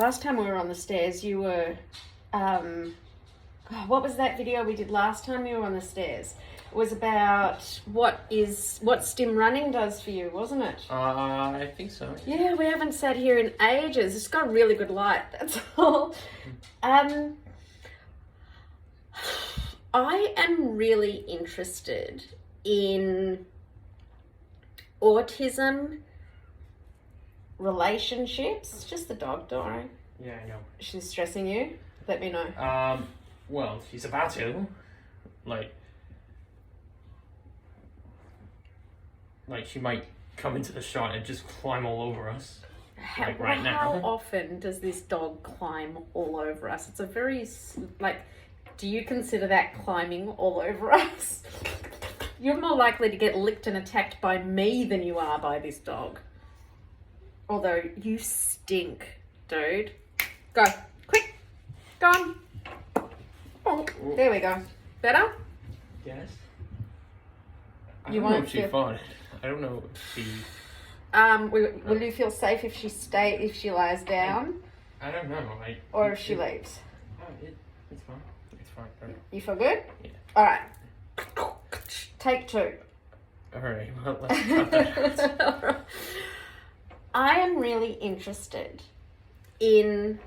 last time we were on the stairs, you were, what was that video we did last time we were on the stairs? It was about what stim running does for you, wasn't it? I think so. Yeah, we haven't sat here in ages. It's got a really good light, that's all. I am really interested in autism, relationships. It's just the dog, don't worry. Yeah, I know. She's stressing you? Let me know. Well, she's about to. Like she might come into the shot and just climb all over us. Right now. How often does this dog climb all over us? It's a very, do you consider that climbing all over us? You're more likely to get licked and attacked by me than you are by this dog. Although you stink, dude. Go, quick, go on. Bonk. There we go. Better? Yes. You I don't know won't if she feel- farted. I don't know if she... Will you feel safe if she lies down? I don't know. Or if she leaves? It's fine. It's fine. You feel good? Yeah. Alright. Take two. Alright, well, let's cut that out. I am really interested in...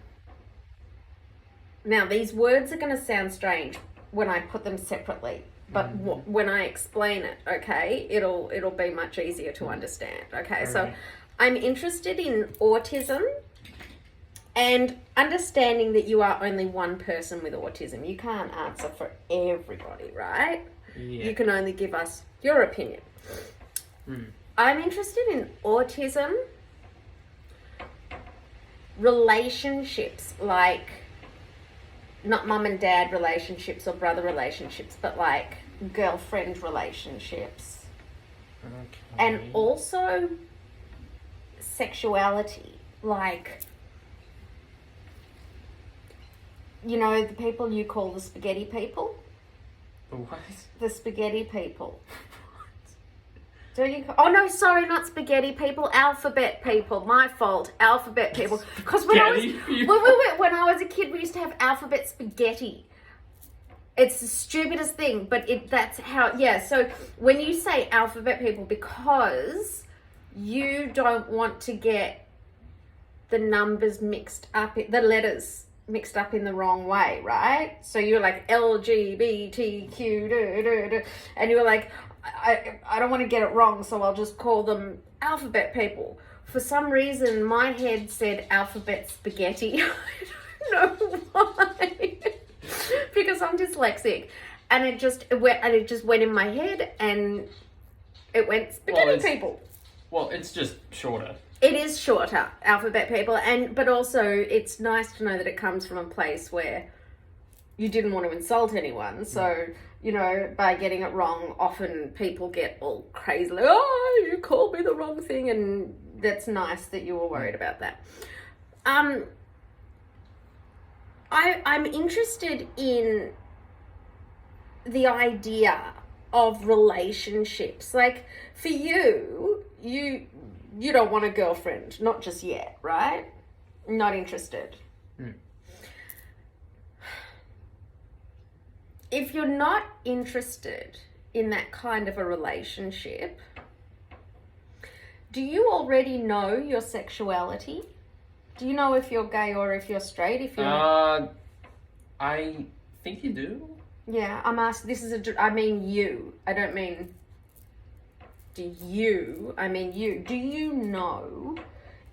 Now, these words are going to sound strange when I put them separately. But when I explain it, okay, it'll be much easier to understand, okay? So I'm interested in autism and understanding that you are only one person with autism. You can't answer for everybody, right? Yeah. You can only give us your opinion. I'm interested in autism, relationships, like not mum and dad relationships or brother relationships, but like girlfriend relationships. Okay. And also sexuality, like, you know, the people you call the spaghetti people? The what? The spaghetti people. Don't you? Oh no, sorry, not spaghetti people. Alphabet people. My fault. Alphabet people. Because when I was a kid, we used to have alphabet spaghetti. It's the stupidest thing, but that's how. Yeah. So when you say alphabet people, because you don't want to get the numbers mixed up, the letters mixed up in the wrong way, right? So you're like LGBTQ, and you're like, I don't want to get it wrong, so I'll just call them alphabet people. For some reason, my head said alphabet spaghetti. I don't know why. Because I'm dyslexic. And it just went in my head, and it went spaghetti people. Well, it's just shorter. It is shorter, alphabet people, but also it's nice to know that it comes from a place where you didn't want to insult anyone. So, you know, by getting it wrong, often people get all crazy, like, oh, you called me the wrong thing, and that's nice that you were worried about that. I'm interested in the idea of relationships. Like, for you don't want a girlfriend, not just yet, right? Not interested. If you're not interested in that kind of a relationship, do you already know your sexuality? Do you know if you're gay or if you're straight? If you're I think you do. Yeah, I'm asking. I mean you. I don't mean do you. I mean you. Do you know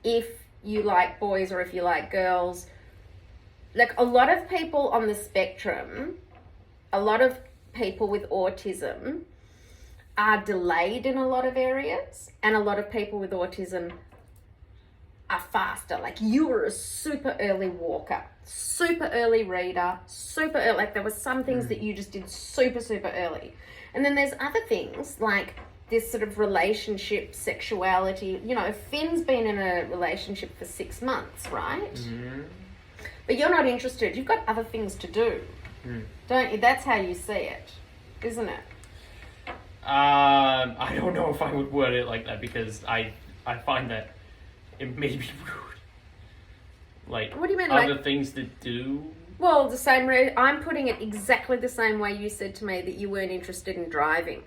if you like boys or if you like girls? Like, a lot of people on the spectrum, a lot of people with autism are delayed in a lot of areas, and a lot of people with autism are faster. Like, you were a super early walker, super early reader, super early. Like, there were some things that you just did super, super early. And then there's other things like this sort of relationship, sexuality. You know, Finn's been in a relationship for 6 months, right? Mm-hmm. But you're not interested. You've got other things to do. Don't you? That's how you see it, isn't it? I don't know if I would word it like that, because I find that it may be rude. Like, what do you mean? other Like, things to do? well, the same way, I'm putting it exactly the same way you said to me that you weren't interested in driving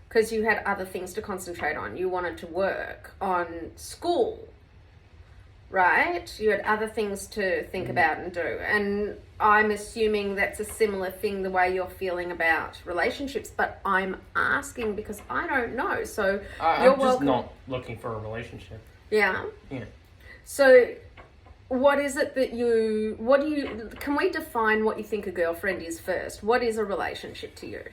because you had other things to concentrate on. You wanted to work on school, right? You had other things to think about and do. And I'm assuming that's a similar thing the way you're feeling about relationships, but I'm asking because I don't know. So I'm just not looking for a relationship. Yeah? Yeah. So what is it that can we define what you think a girlfriend is first? What is a relationship to you?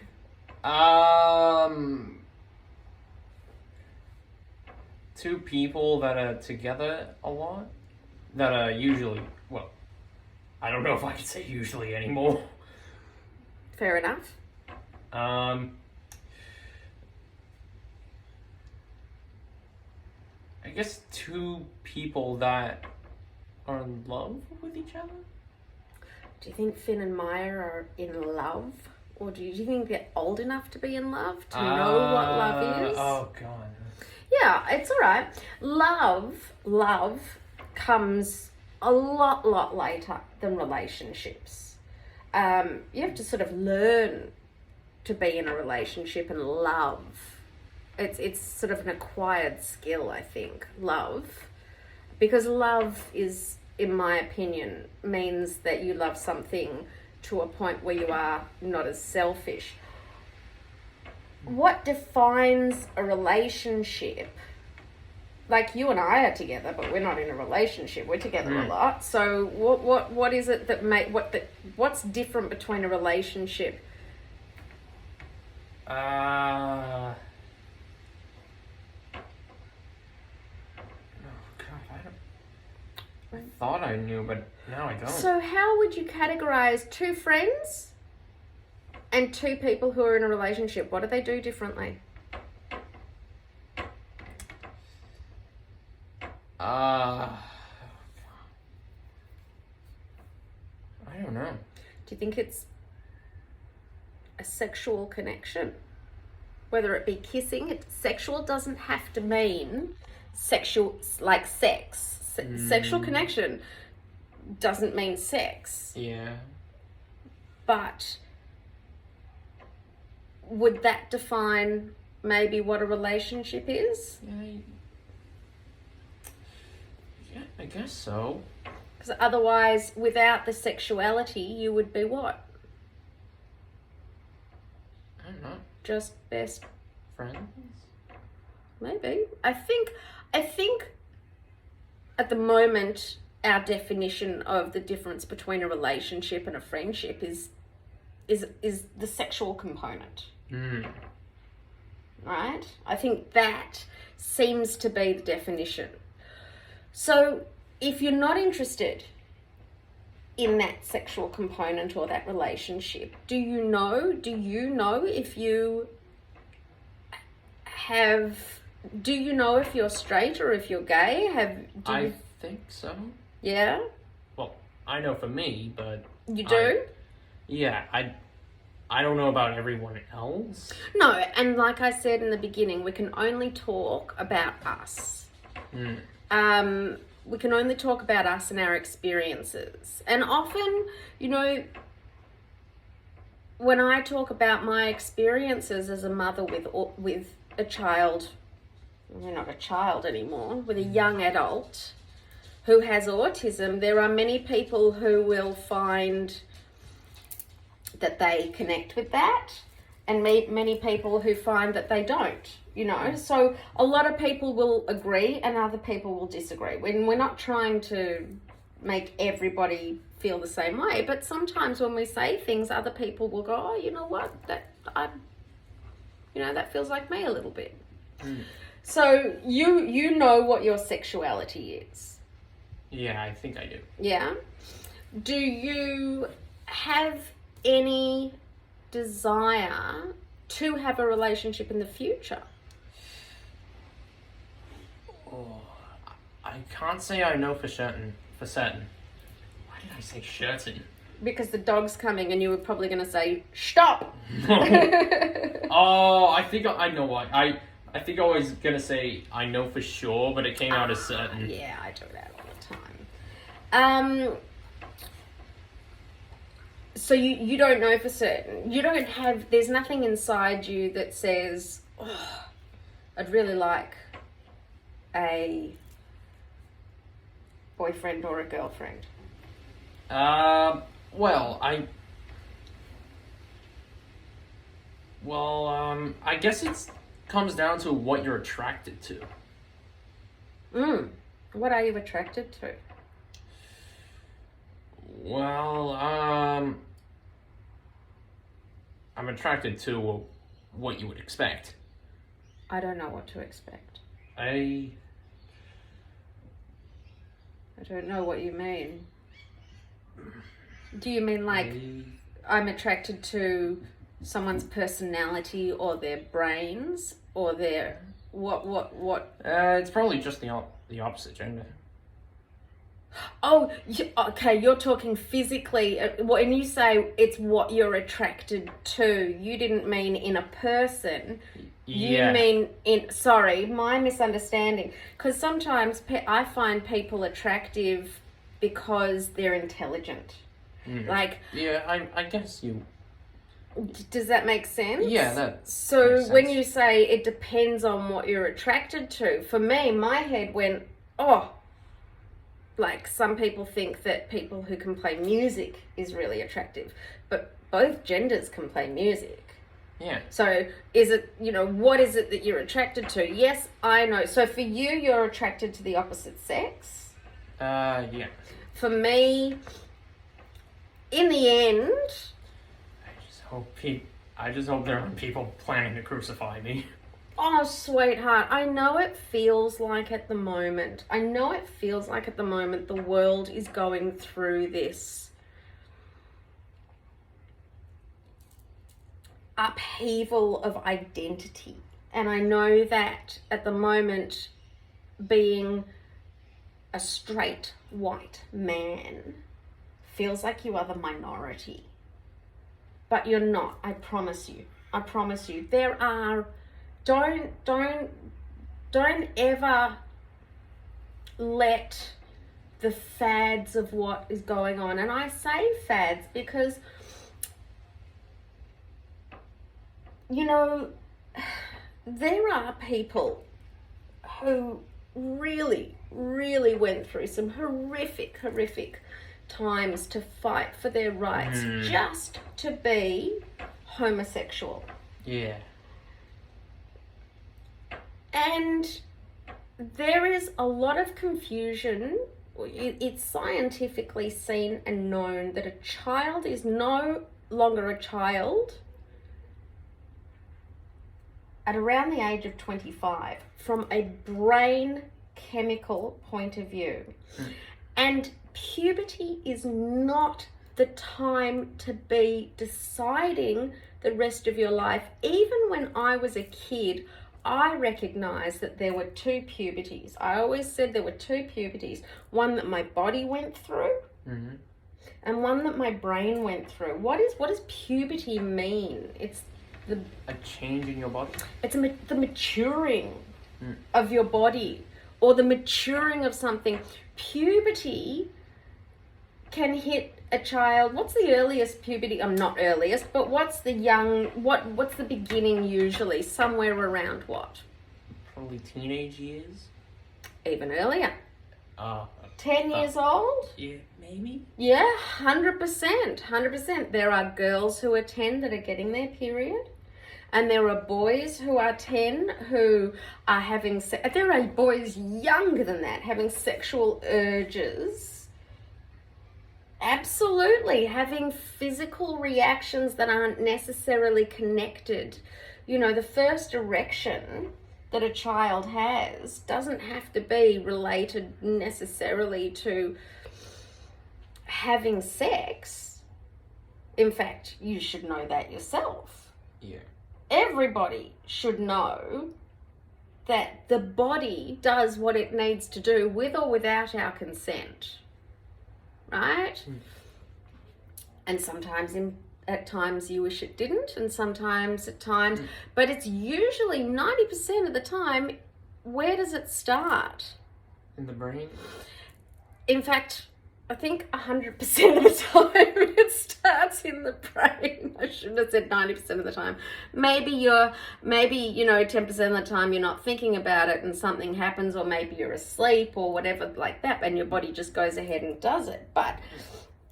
Two people that are together a lot, that are usually, well, I don't know if I can say usually anymore. Fair enough. I guess two people that are in love with each other. Do you think Finn and Maya are in love? Or do you think they're old enough to be in love, to know what love is? Oh, God. Yeah, it's all right. Love comes a lot later than relationships. You have to sort of learn to be in a relationship and love. It's sort of an acquired skill, I think, love. Because love is, in my opinion, means that you love something to a point where you are not as selfish. What defines a relationship? Like, you and I are together, but we're not in a relationship. We're together a lot. So what is it that what's different between a relationship? Oh God, I thought I knew, but now I don't. So how would you categorize two friends and two people who are in a relationship? What do they do differently? I don't know. Do you think it's a sexual connection? Whether it be kissing, sexual doesn't have to mean sexual, like sex. Sexual connection doesn't mean sex. Yeah. But would that define maybe what a relationship is? Yeah, I guess so. Because otherwise, without the sexuality, you would be what? I don't know. Just best Friends? maybe. I think at the moment our definition of the difference between a relationship and a friendship is the sexual component. Right? I think that seems to be the definition. So if you're not interested in that sexual component or that relationship, do you know if you're straight or if you're gay? I think so. Yeah? Well, I know for me, but... You do? I don't know about everyone else. No, and like I said in the beginning, we can only talk about us. We can only talk about us and our experiences. And often, when I talk about my experiences as a mother with a child, we're not a child anymore, with a young adult who has autism, there are many people who will find that they connect with that, and many people who find that they don't, So a lot of people will agree and other people will disagree. When we're not trying to make everybody feel the same way, but sometimes when we say things, other people will go, oh, you know what, that feels like me a little bit. So you know what your sexuality is. Yeah, I think I do. Yeah? Do you have any desire to have a relationship in the future? Oh, I can't say I know for certain. Why did I say certain? Because the dog's coming and you were probably going to say, stop! Oh, I think I know why. I think I was going to say I know for sure, but it came out as certain. Yeah, I do that all the So you don't know for certain. You don't have, there's nothing inside you that says, oh, I'd really like a boyfriend or a girlfriend. Well, I guess it comes down to what you're attracted to. What are you attracted to? Well, I'm attracted to what you would expect. I don't know what to expect. I don't know what you mean. Do you mean like I'm attracted to someone's personality or their brains or their what? It's probably just the opposite gender. Oh, okay, you're talking physically. When you say it's what you're attracted to, you didn't mean in a person. Yeah. You mean in, sorry, my misunderstanding. Because sometimes I find people attractive because they're intelligent. Like, yeah, I guess you. Does that make sense? Yeah, that. So makes sense. when you say it depends on what you're attracted to, for me, my head went, oh, like some people think that people who can play music is really attractive, but both genders can play music. Yeah. So is it, what is it that you're attracted to? Yes, I know. So for you, you're attracted to the opposite sex. Yeah. For me, in the end, I just hope there aren't people planning to crucify me. oh, sweetheart, I know it feels like at the moment the world is going through this upheaval of identity. And I know that at the moment, being a straight white man feels like you are the minority. But you're not, I promise you. There are, don't ever let the fads of what is going on, and I say fads because, there are people who really, really went through some horrific times to fight for their rights just to be homosexual. Yeah. And there is a lot of confusion. It's scientifically seen and known that a child is no longer a child at around the age of 25 from a brain chemical point of view. And puberty is not the time to be deciding the rest of your life. Even when I was a kid, I recognized that there were two puberties. I always said there were two puberties. One that my body went through and one that my brain went through. What does puberty mean? It's a change in your body? It's the maturing of your body or the maturing of something. Puberty can hit a child. What's the earliest puberty? Not earliest, but what's the what's the beginning usually? Somewhere around what? Probably teenage years. Even earlier. 10 years old? Yeah, maybe. Yeah, 100%. There are girls who are 10 that are getting their period. And there are boys who are 10 who are having... There are boys younger than that having sexual urges. Absolutely. Having physical reactions that aren't necessarily connected. The first erection that a child has doesn't have to be related necessarily to having sex. In fact, you should know that yourself. Yeah. Everybody should know that the body does what it needs to do with or without our consent. Right? And sometimes at times you wish it didn't, and sometimes at times, but it's usually 90% of the time, where does it start? In the brain? In fact, I think 100% of the time it starts in the brain. I shouldn't have said 90% of the time. Maybe 10% of the time you're not thinking about it and something happens, or maybe you're asleep or whatever like that, and your body just goes ahead and does it. But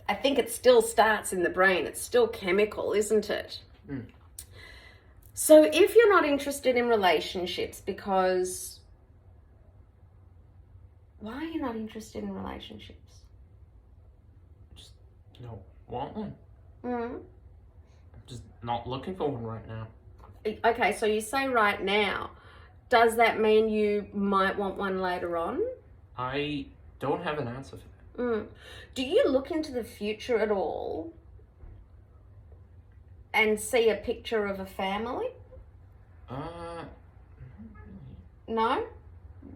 I think it still starts in the brain. It's still chemical, isn't it? Mm. So if you're not interested in relationships, because why are you not interested in relationships? No, want one. Mm. I'm just not looking for one right now. Okay, so you say right now. Does that mean you might want one later on? I don't have an answer for that. Do you look into the future at all and see a picture of a family? No?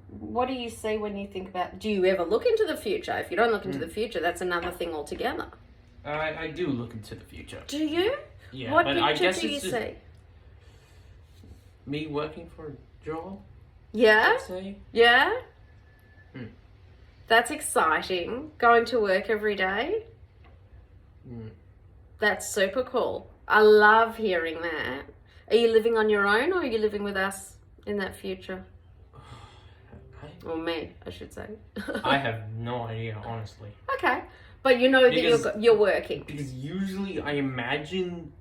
What do you see when you think about... Do you ever look into the future? If you don't look into the future, that's another thing altogether. I do look into the future. Do you? Yeah, what but picture I guess do you it's just see? me working for a job, Yeah? I'd say. Yeah? Mm. That's exciting. Going to work every day? Mm. That's super cool. I love hearing that. Are you living on your own, or are you living with us in that future? Or me, I should say. I have no idea, honestly. Okay. But you know that you're working. Because usually I imagine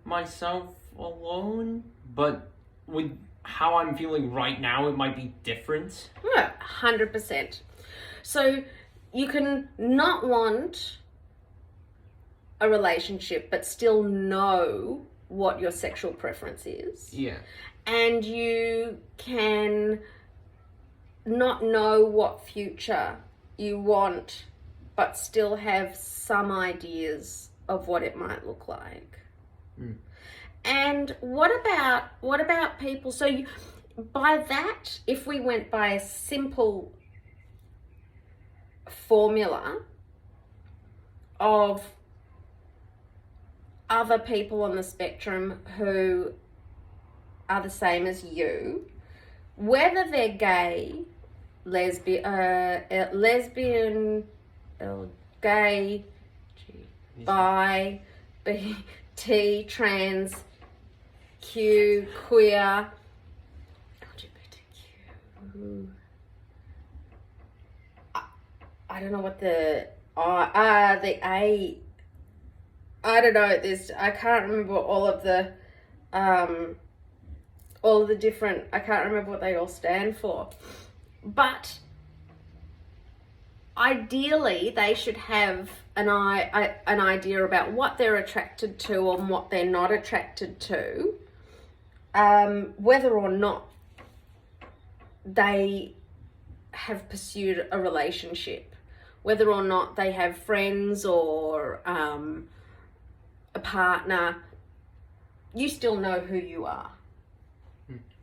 myself alone, but with how I'm feeling right now, it might be different. Yeah, 100%. So you can not want a relationship, but still know what your sexual preference is. Yeah. And you can not know what future you want, but still have some ideas of what it might look like. Mm. And what about people? So by that, if we went by a simple formula of other people on the spectrum who are the same as you, whether they're gay, lesbian, gay, bi, BT, trans, Q, queer, LGBTQ. I don't know what the A. I don't know. I can't remember all of the different. I can't remember what they all stand for. But ideally, they should have an idea about what they're attracted to and what they're not attracted to, whether or not they have pursued a relationship, whether or not they have friends or a partner. You still know who you are.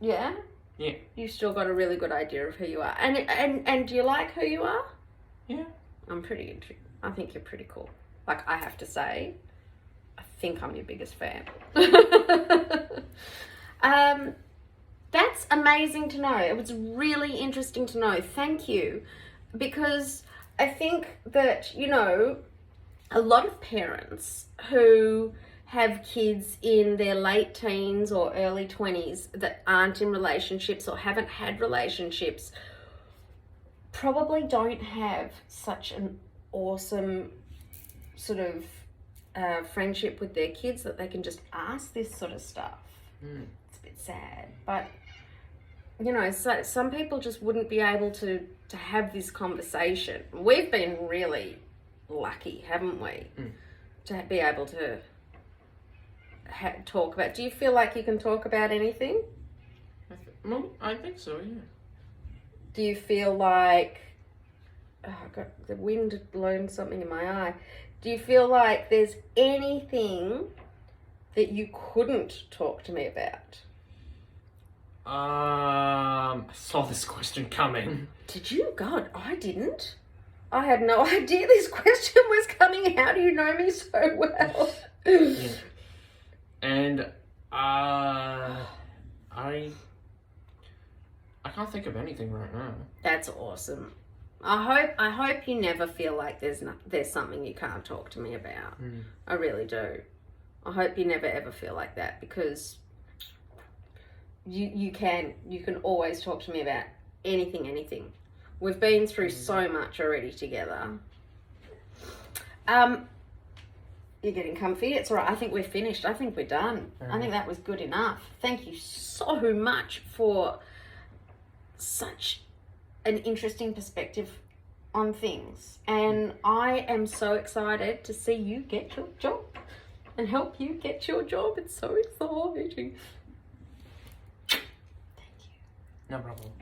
Yeah? Yeah. You've still got a really good idea of who you are. And do you like who you are? Yeah. I think you're pretty cool. Like, I have to say, I think I'm your biggest fan. That's amazing to know. It was really interesting to know. Thank you. Because I think that, a lot of parents who have kids in their late teens or early 20s that aren't in relationships or haven't had relationships probably don't have such an awesome sort of friendship with their kids that they can just ask this sort of stuff. It's a bit sad, but so some people just wouldn't be able to have this conversation. We've been really lucky, haven't we, to be able to talk about. Do you feel like you can talk about anything? I think so, yeah. Do you feel like... Oh, I got the wind blown something in my eye. Do you feel like there's anything that you couldn't talk to me about? I saw this question coming. Did you? God, I didn't. I had no idea this question was coming. How do you know me so well? Yeah. And I can't think of anything right now. That's awesome. I hope you never feel like there's something you can't talk to me about. I really do. I hope you never ever feel like that, because you can always talk to me about anything. We've been through so much already together. You're getting comfy. It's all right. I think we're finished. I think we're done. I think that was good enough. Thank you so much for such an interesting perspective on things. And I am so excited to see you get your job and help you get your job. It's so exciting. Thank you. No problem.